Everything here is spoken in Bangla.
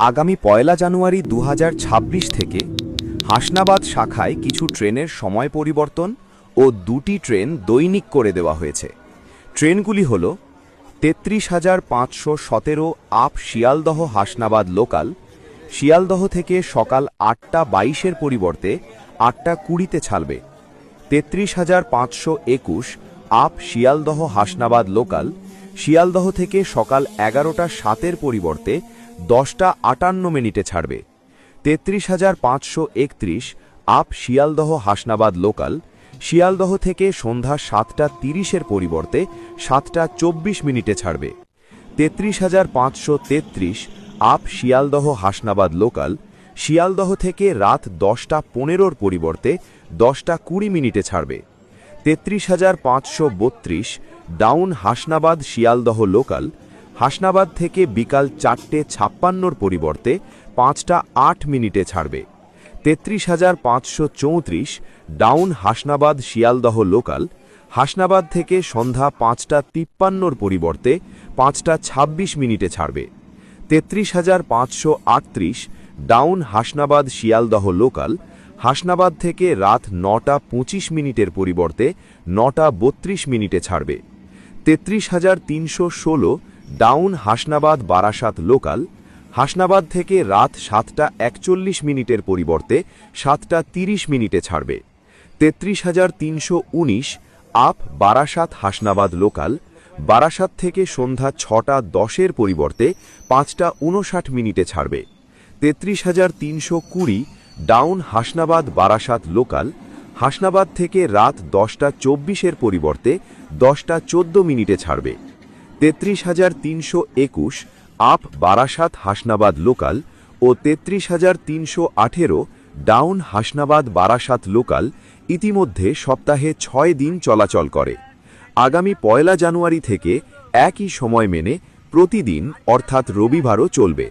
আগামী ১ জানুয়ারি ২০২৬ থেকে হাসনাবাদ শাখায় কিছু ট্রেনের সময় পরিবর্তন ও ২টি ট্রেন দৈনিক করে দেওয়া হয়েছে। ট্রেনগুলি হল ৩৩৫১৭ আপ শিয়ালদহ হাসনাবাদ লোকাল, শিয়ালদহ থেকে সকাল ৮টা ২২-এর পরিবর্তে ৮টা ২০-তে ছাড়বে। ৩৩৫২১ আপ শিয়ালদহ হাসনাবাদ লোকাল, শিয়ালদহ থেকে সকাল ১১টা ৭-এর পরিবর্তে 10টা ৫৮ ছাড়বে। ৩৩৫৩১ আপ শিয়ালদহ হাসনাবাদ লোকাল, শিয়ালদহ থেকে সন্ধ্যা ৭টা ৩০-এর পরিবর্তে 7টা ২৪ ছাড়বে। ৩৩৫৩৩ আপ শিয়ালদহ হাসনাবাদ লোকাল, শিয়ালদহ থেকে রাত 10টা ১৫-র পরিবর্তে 10টা ২০ ছাড়বে। ৩৩৫৩২ ডাউন হাসনাবাদ শিয়ালদহ লোকাল, হাসনাবাদ থেকে বিকাল 4টে 56-র পরিবর্তে 5টা 8 ছাড়বে। ৩৩৫৩৪ ডাউন হাসনাবাদ শিয়ালদহ লোকাল, হাসনাবাদ থেকে সন্ধ্যা 5টা 53-র পরিবর্তে 5টা 26 ছাড়বে। ৩৩৫৩৮ ডাউন হাসনাবাদ শিয়ালদহ লোকাল, হাসনাবাদ থেকে রাত 9টা 25-এর পরিবর্তে 9টা 32 ছাড়বে। ৩৩৩১৬ ডাউন হাসনাবাদ বারাসাত লোকাল, হাসনাবাদ থেকে রাত 7টা 41-এর পরিবর্তে 7টা 30 ছাড়বে। ৩৩৩১৯ আপ বারাসাত হাসনাবাদ লোকাল, বারাসাত থেকে সন্ধ্যা 6টা 10-এর পরিবর্তে 5টা 59 ছাড়বে। ৩৩৩২০ ডাউন হাসনাবাদ বারাসাত লোকাল, হাসনাবাদ থেকে রাত 10টা 24-এর পরিবর্তে 10টা 14 ছাড়বে। ৩৩৩২১ আপ বারাসাত হাসনাবাদ লোকাল ও ৩৩৩১৮ ডাউন হাসনাবাদ বারাসাত লোকাল ইতিমধ্যে সপ্তাহে 6 দিন চলাচল করে। আগামী ১ জানুয়ারি থেকে একই সময় মেনে প্রতিদিন অর্থাৎ রবিবারও চলবে।